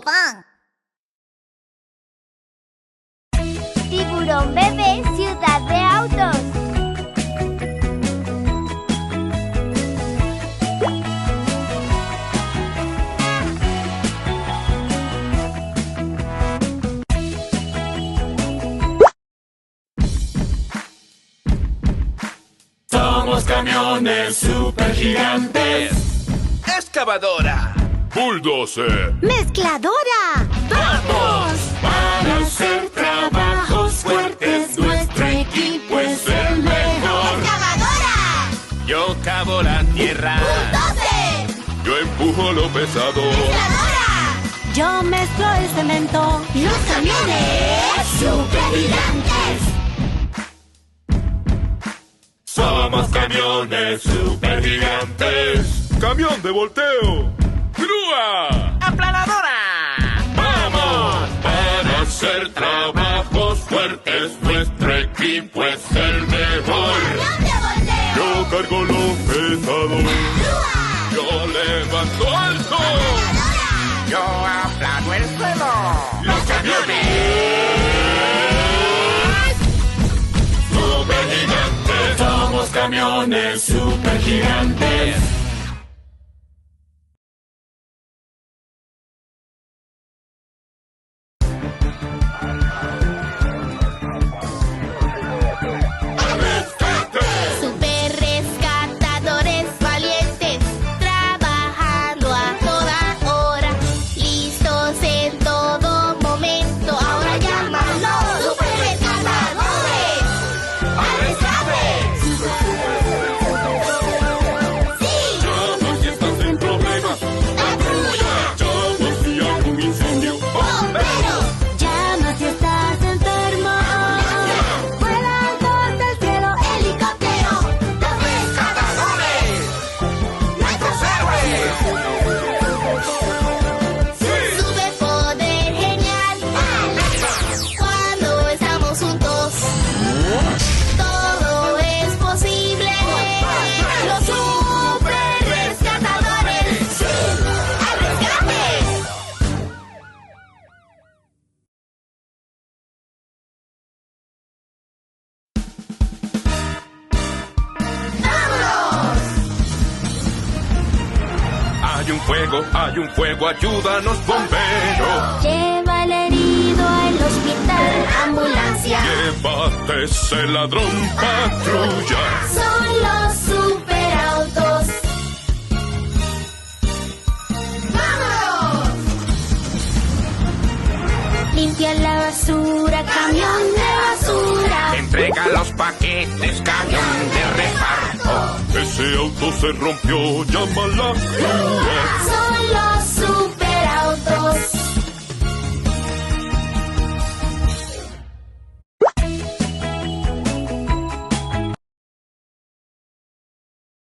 fan. Tiburón Bebé, ciudad de autos. Somos camiones supergigantes. Excavadora. Bulldozer. Mezcladora. ¡Vamos! Para hacer trabajos fuertes, nuestro equipo es el mejor. Excavadora. Yo cavo la tierra. Bulldozer. Yo empujo lo pesado. Mezcladora. Yo mezclo el cemento. Los camiones supergigantes. Somos camiones supergigantes. Camión de volteo. ¡Grúa! Aplanadora. ¡Vamos! Para hacer trabajos fuertes, nuestro equipo es el mejor. Camión de volteo. Yo cargo lo pesado. Grúa. Yo levanto alto. Aplanadora. Yo aplano el suelo. Los camiones supergigantes. Somos camiones supergigantes. Super rescatadores valientes, trabajando a toda hora, listos en todo momento. Ahora llaman los super rescatadores al rescate. Sí, Llama si estás en problemas. patrulla, Llama si hay un incendio. bomberos, Llama si estás enfermo. Vuelan hasta el cielo, helicóptero, los rescatadores, nuestros héroes. Superpoder genial. Cuando estamos juntos, todo es posible. Los super rescatadores, sí, al rescate. ¡Vámonos! Hay un fuego, ayúdanos, bombero. lleva al herido al hospital. Ambulancia, Llévate ese ladrón, patrulla. son los superautos. ¡Vámonos! Limpia la basura, camión de basura. Entrega los paquetes, camión de reparto. Ese auto se rompió, llama a la grúa. Son los